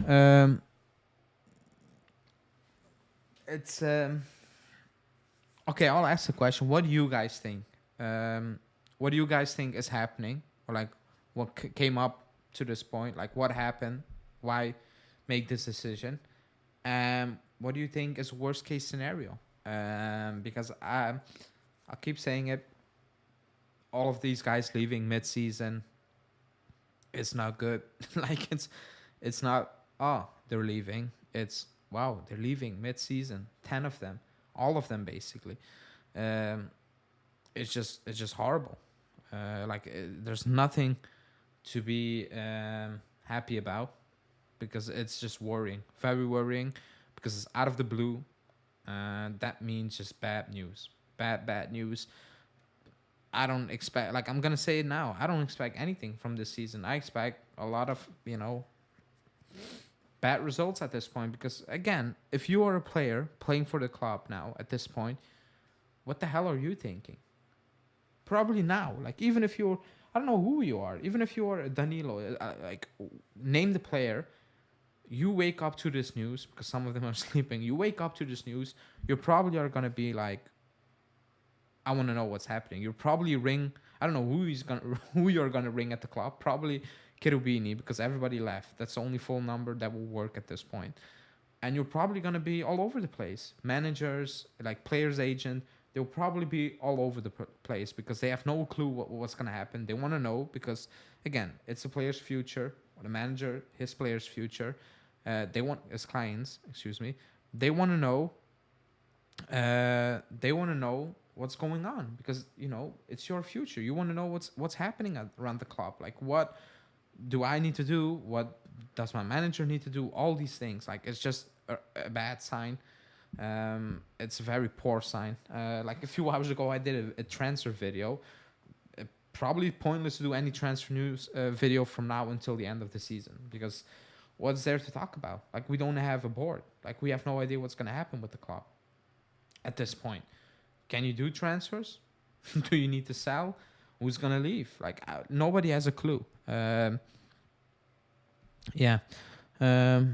It's okay. I'll ask the question. What do you guys think? What do you guys think is happening, or like what came up to this point? Like what happened? Why make this decision? What do you think is worst case scenario? Because I keep saying it. All of these guys leaving mid season. It's not good. Like it's not. Oh, they're leaving. It's wow, they're leaving mid season. 10 of them, all of them basically. it's just horrible. There's nothing to be happy about because it's just worrying, very worrying, because it's out of the blue. That means just bad news, bad news. I don't expect, like, I'm gonna say it now. I don't expect anything from this season. I expect a lot of bad results at this point because again, if you are a player playing for the club now at this point, what the hell are you thinking? Probably now, like even if you're, I don't know who you are, even if you are Danilo, like name the player. You wake up to this news because some of them are sleeping. You wake up to this news, you probably are gonna be like, I want to know what's happening. You probably ring. I don't know who you're gonna ring at the club. Probably Cherubini because everybody left. That's the only phone number that will work at this point. And you're probably gonna be all over the place. Managers, like players' agent, they'll probably be all over the place because they have no clue what's gonna happen. They want to know because again, it's the player's future, or the manager, his player's future. They want as clients, excuse me. They want to know. They want to know what's going on because it's your future. You want to know what's happening around the club. Like, what do I need to do? What does my manager need to do? All these things. Like, it's just a bad sign. It's a very poor sign. Like a few hours ago, I did a transfer video. Probably pointless to do any transfer news video from now until the end of the season because what's there to talk about? Like, we don't have a board. Like, we have no idea what's going to happen with the club at this point. Can you do transfers? Do you need to sell? Who's going to leave? Like, nobody has a clue. Yeah. I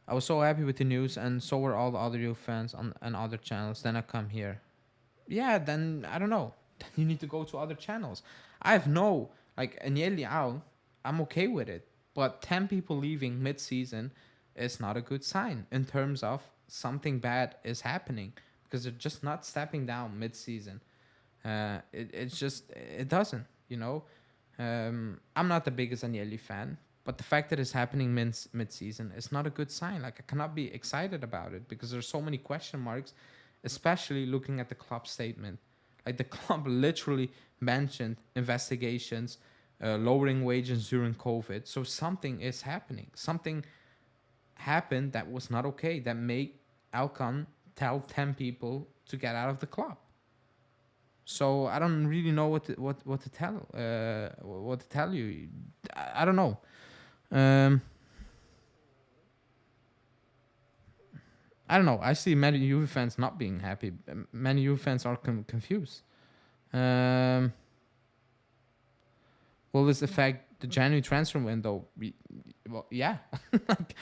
was so happy with the news, and so were all the other Juve fans on other channels. Then I come here. Yeah, then I don't know. Then you need to go to other channels. I have no, like, Agnelli out. I'm okay with it. But 10 people leaving mid-season is not a good sign in terms of something bad is happening because they're just not stepping down mid-season. It doesn't, I'm not the biggest Agnelli fan, but the fact that it's happening mid-season is not a good sign. Like, I cannot be excited about it because there's so many question marks, especially looking at the club statement. Like, the club literally mentioned investigations, lowering wages during COVID. So something is happening. Something happened that was not okay, that made Alcon tell 10 people to get out of the club. So I don't really know what to tell you. I don't know. I don't know. I see many Juve fans not being happy. Many Juve fans are confused. Will this affect the January transfer window? Well, yeah. Like,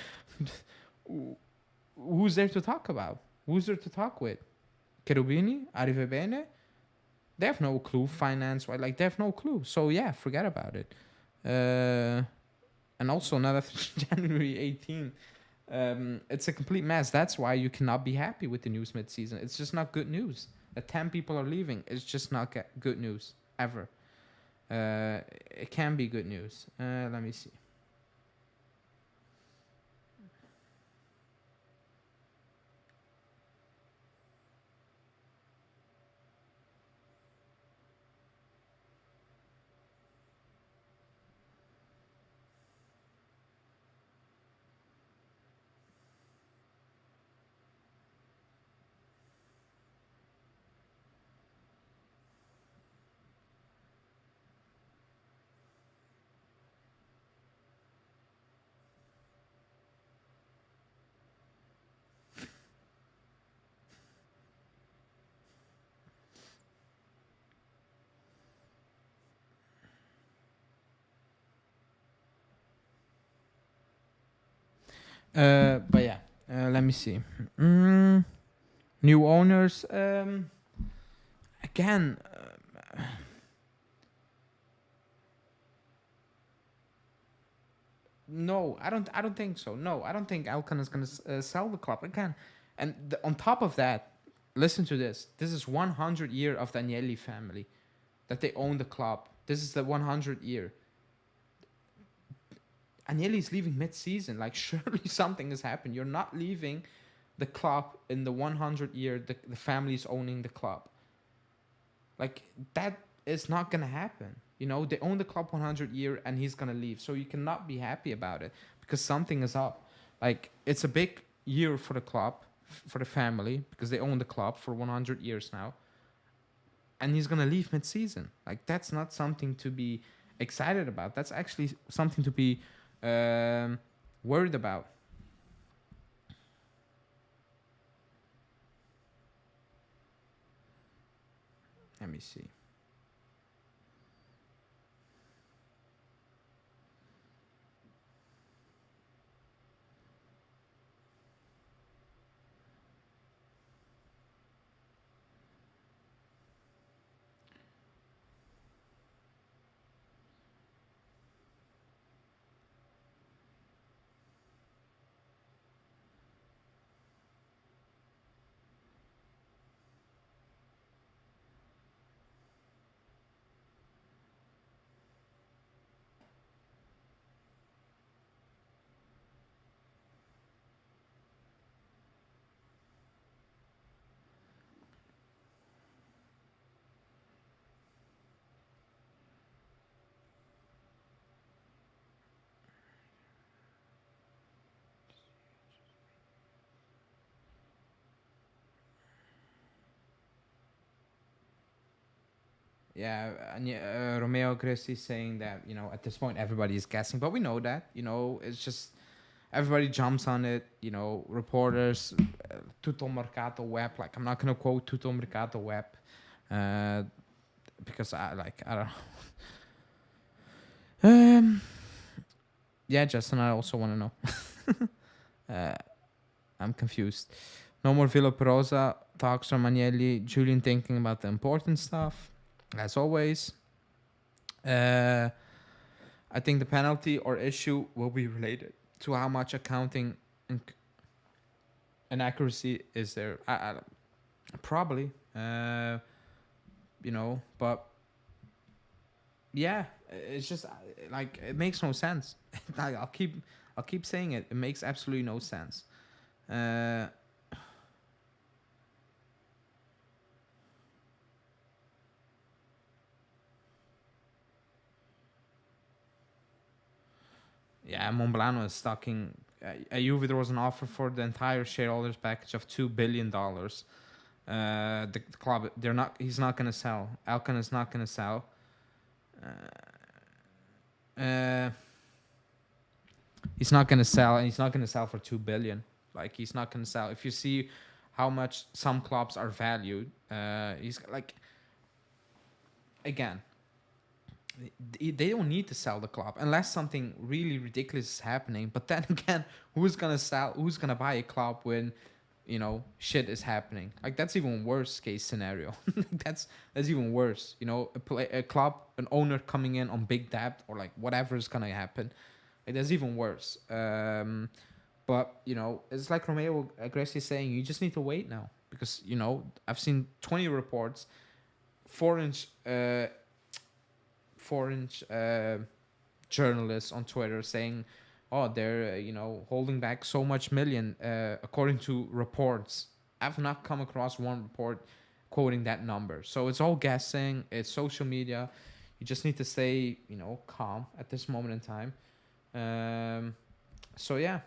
who's there to talk about? Who's there to talk with? Cherubini? Arrive Bene? They have no clue. Finance, right? Like, they have no clue. So, yeah, forget about it. And also, another January 18th. It's a complete mess. That's why you cannot be happy with the news mid-season. It's just not good news. That 10 people are leaving. It's just not good news, ever. It can be good news. Let me see. But yeah, let me see. New owners. Again, no, I don't. I don't think so. No, I don't think Alcon is gonna sell the club again. And on top of that, listen to this. This is 100 year of the Agnelli family that they own the club. This is the 100 year. Agnelli is leaving mid-season. Like, surely something has happened. You're not leaving the club in the 100 year the family is owning the club. Like that is not gonna happen. You know, they own the club 100 year and he's gonna leave. So you cannot be happy about it because something is up. Like it's a big year for the club, for the family, because they own the club for 100 years now, and he's gonna leave mid-season. Like that's not something to be excited about. That's actually something to be um, worried about. Let me see. Yeah, and Romeo Grisi saying that at this point everybody is guessing, but we know that it's just everybody jumps on it. Reporters, tutto mercato web. Like I'm not gonna quote tutto mercato web, uh, because I don't. Um, yeah, Justin, I also want to know. uh, I'm confused. No more Villa Perosa talks from Agnelli. Julian thinking about the important stuff, as always. Uh, I think the penalty or issue will be related to how much accounting and accuracy is there. Probably, but yeah, it's just like it makes no sense. I'll keep saying it. It makes absolutely no sense. Uh, Yeah, Monblano is stocking. At Juve, there was an offer for the entire shareholders package of $2 billion. The club, they're not. He's not gonna sell. Alcan is not gonna sell. Uh, he's not gonna sell, and he's not gonna sell for 2 billion. Like he's not gonna sell. If you see how much some clubs are valued, he's like again. They don't need to sell the club unless something really ridiculous is happening. But then again, who's gonna sell? Who's gonna buy a club when shit is happening? Like that's even worse case scenario. that's even worse. A club, an owner coming in on big debt or like whatever is gonna happen. Like that's even worse. But it's like Romeo Agressi saying, you just need to wait now because I've seen 20 reports, 4 inch. Foreign journalists on Twitter saying, "Oh, they're holding back so much million," according to reports. I've not come across one report quoting that number, so it's all guessing. It's social media. You just need to stay calm at this moment in time. So yeah,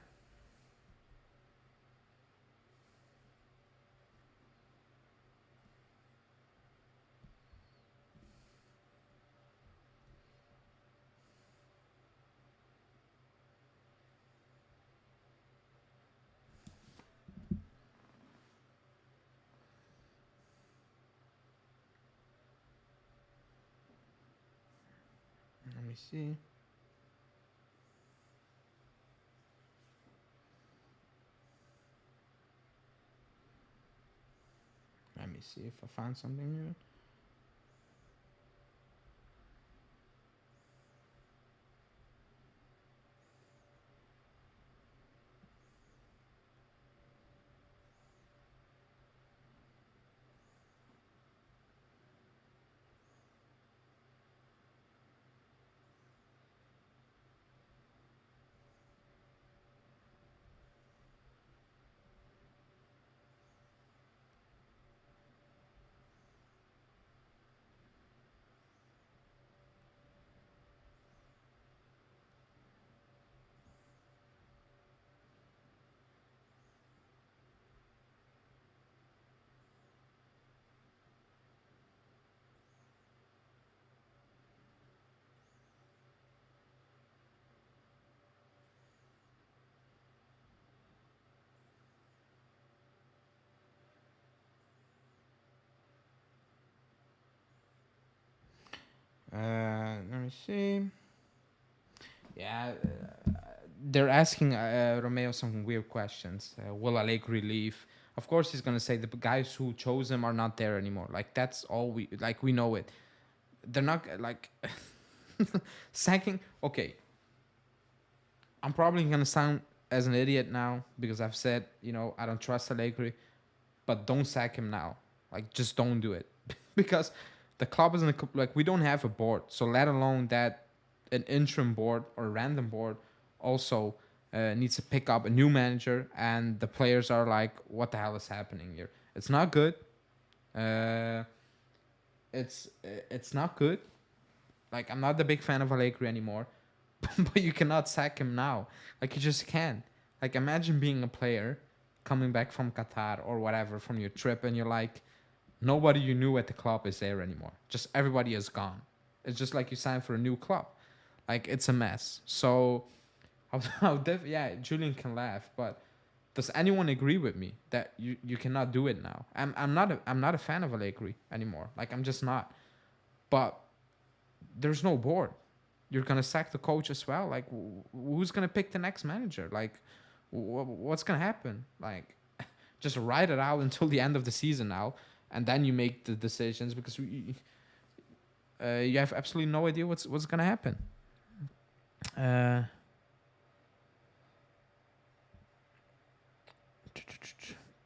let me see. Let me see if I found something here. me see. Yeah, they're asking Romeo some weird questions. Will Allegri leave? Of course, he's gonna say the guys who chose him are not there anymore. Like that's all we like. We know it. They're not like sacking. Okay, I'm probably gonna sound as an idiot now because I've said I don't trust Allegri, but don't sack him now. Like just don't do it because the club isn't like we don't have a board. So let alone that an interim board or a random board also needs to pick up a new manager, and the players are like, "What the hell is happening here?" It's not good. Uh, it's not good. Like I'm not the big fan of Allegri anymore, but you cannot sack him now. Like you just can't. Like imagine being a player coming back from Qatar or whatever from your trip, and you're like, nobody you knew at the club is there anymore. Just everybody is gone. It's just like you signed for a new club. Like it's a mess. So, yeah, Julian can laugh, but does anyone agree with me that you cannot do it now? I'm not a fan of Allegri anymore. Like I'm just not. But there's no board. You're gonna sack the coach as well. Like who's gonna pick the next manager? Like what's gonna happen? Like just ride it out until the end of the season now, and then you make the decisions because you have absolutely no idea what's gonna happen. Uh,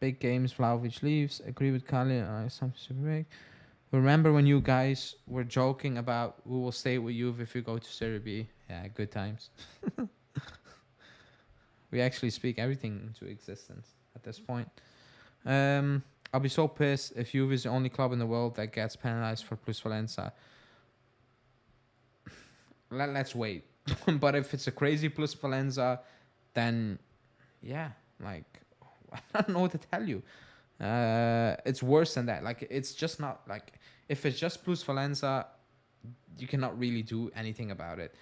Big games, Vlahovic leaves. Agree with Kali. Something super big. Remember when you guys were joking about who will stay with you if you go to Serie B? Yeah, good times. We actually speak everything into existence at this point. I'll be so pissed if Juve is the only club in the world that gets penalized for plusvalenza. Let's wait. But if it's a crazy plusvalenza, then yeah, like I don't know what to tell you. It's worse than that. Like it's just not like if it's just plusvalenza, you cannot really do anything about it.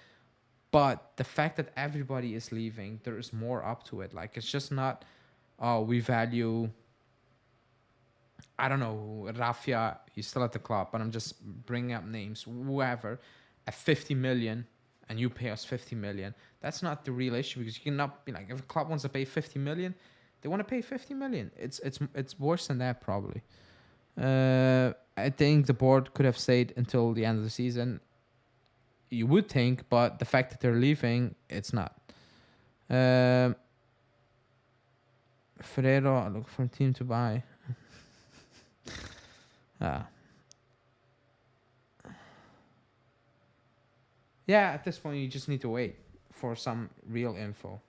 But the fact that everybody is leaving, there is more up to it. Like it's just not. Oh, we value. I don't know, Rafia. He's still at the club, but I'm just bringing up names. Whoever, at 50 million, and you pay us 50 million. That's not the real issue because you cannot be like if a club wants to pay 50 million, they want to pay 50 million. It's worse than that probably. I think the board could have stayed until the end of the season. You would think, but the fact that they're leaving, it's not. Ferrero, I look for a team to buy. Yeah, at this point, you just need to wait for some real info.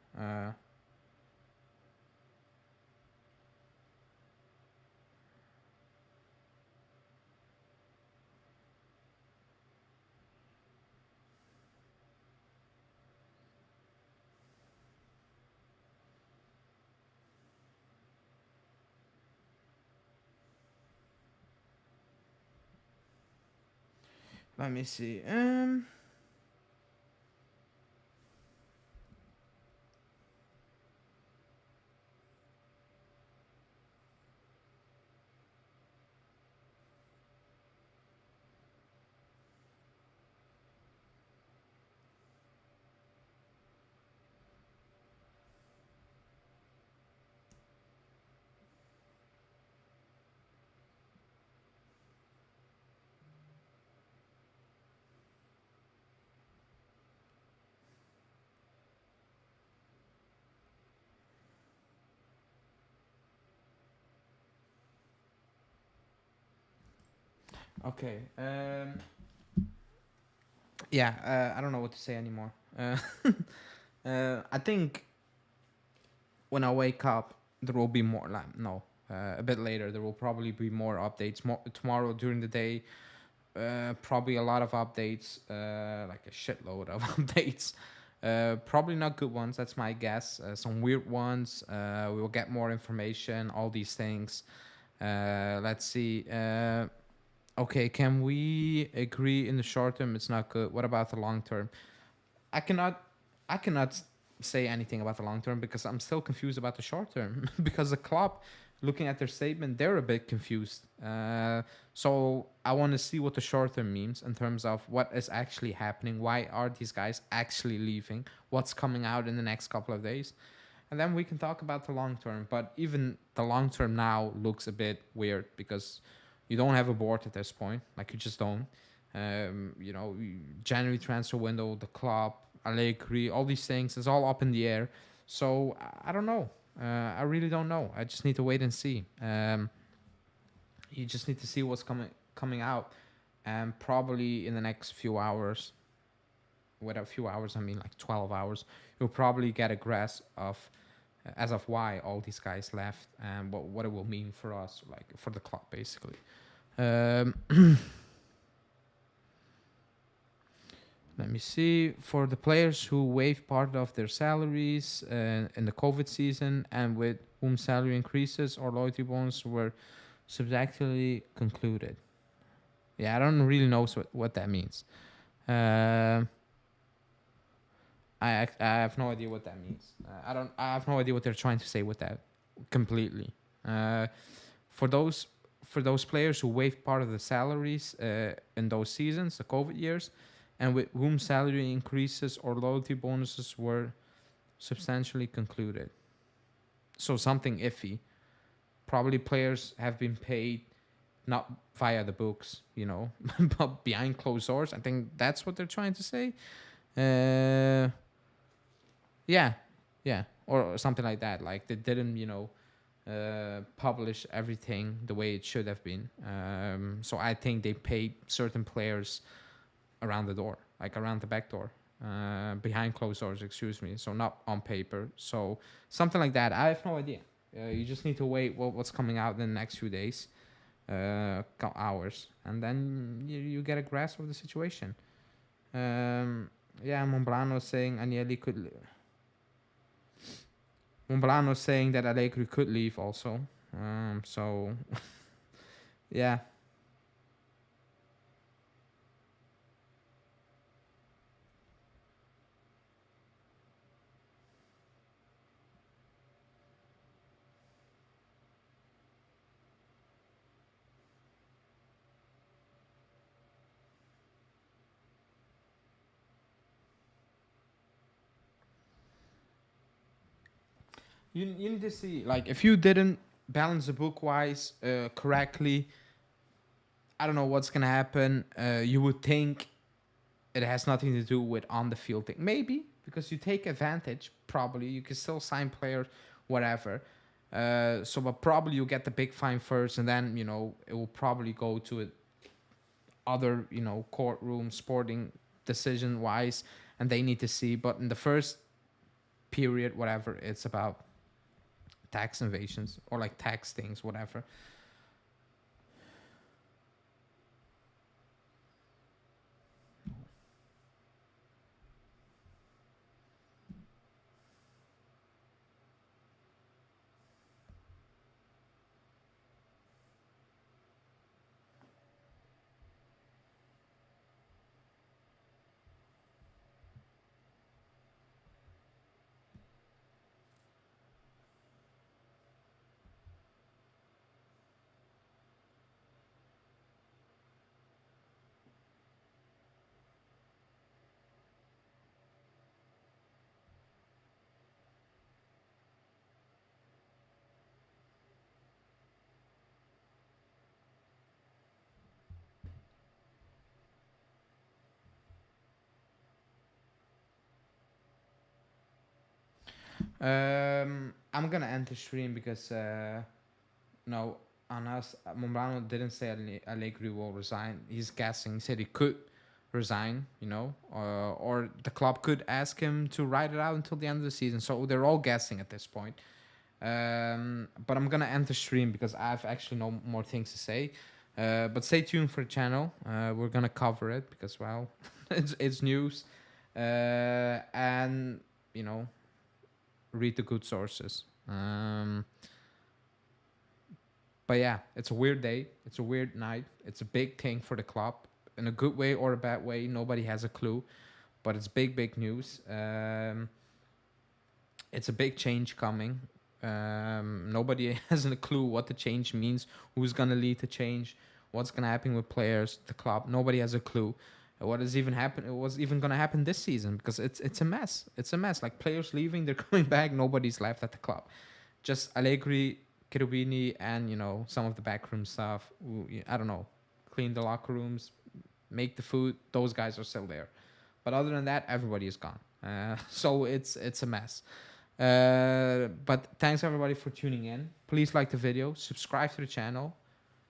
Let me see. Okay. Yeah. I don't know what to say anymore. I think when I wake up, there will be more. Like, no, a bit later, there will probably be more updates. Tomorrow during the day, probably a lot of updates, like a shitload of updates. Probably not good ones. That's my guess. Some weird ones. We will get more information. All these things. Let's see. Okay, can we agree in the short term it's not good? What about the long term? I cannot say anything about the long term because I'm still confused about the short term because the club looking at their statement, they're a bit confused. So I want to see what the short term means in terms of what is actually happening. Why are these guys actually leaving? What's coming out in the next couple of days? And then we can talk about the long term. But even the long term now looks a bit weird because you don't have a board at this point. Like, you just don't. January transfer window, the club, Allegri, all these things, it's all up in the air. So I don't know. I really don't know. I just need to wait and see. You just need to see what's coming out, and probably in the next few hours. With a few hours, I mean like 12 hours. You'll probably get a grasp of, as of why all these guys left and what it will mean for us, like for the club, basically. Um, Let me see. For the players who waived part of their salaries in the COVID season and with whom salary increases or loyalty bonus were subjectively concluded. Yeah, I don't really know what that means. I have no idea what that means. I have no idea what they're trying to say with that completely. For those players who waived part of the salaries in those seasons, the COVID years, and with whom salary increases or loyalty bonuses were substantially concluded. So something iffy. Probably players have been paid not via the books, but behind closed doors. I think that's what they're trying to say. Yeah, yeah, or something like that. Like, they didn't, publish everything the way it should have been. So I think they paid certain players around the door, like around the back door, behind closed doors, excuse me. So not on paper. So something like that. I have no idea. You just need to wait what's coming out in the next few days, hours, and then you get a grasp of the situation. Monblano saying Agnelli could. Monblano saying that Allegri could leave also. So yeah. You need to see, like, if you didn't balance the book wise correctly, I don't know what's gonna happen. You would think it has nothing to do with on the field thing. Maybe because you take advantage. Probably you can still sign players, whatever. But probably you get the big fine first, and then it will probably go to other courtroom sporting decision wise, and they need to see. But in the first period, whatever, it's about tax invasions or like tax things, whatever. I'm gonna end the stream because no, Anas Mombrano didn't say Allegri will resign. He's guessing. He said he could resign, or the club could ask him to ride it out until the end of the season. So they're all guessing at this point. But I'm gonna end the stream because I have actually no more things to say. But stay tuned for the channel. We're gonna cover it because, well, it's news, and read the good sources. But yeah, it's a weird day. It's a weird night. It's a big thing for the club in a good way or a bad way. Nobody has a clue, but it's big news. It's a big change coming. Nobody has a clue what the change means, who's gonna lead the change, what's gonna happen with players, the club. Nobody has a clue. What is even happen? What's even gonna happen this season? Because it's a mess. It's a mess. Like players leaving, they're coming back. Nobody's left at the club. Just Allegri, Cherubini, and some of the backroom stuff. I don't know, clean the locker rooms, make the food. Those guys are still there. But other than that, everybody is gone. So it's a mess. But thanks everybody for tuning in. Please like the video, subscribe to the channel,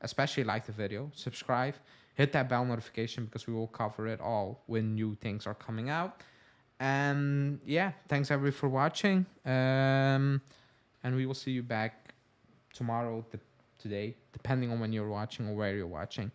especially like the video, subscribe, hit that bell notification because we will cover it all when new things are coming out. And yeah, thanks everybody for watching. And we will see you back tomorrow, today, depending on when you're watching or where you're watching.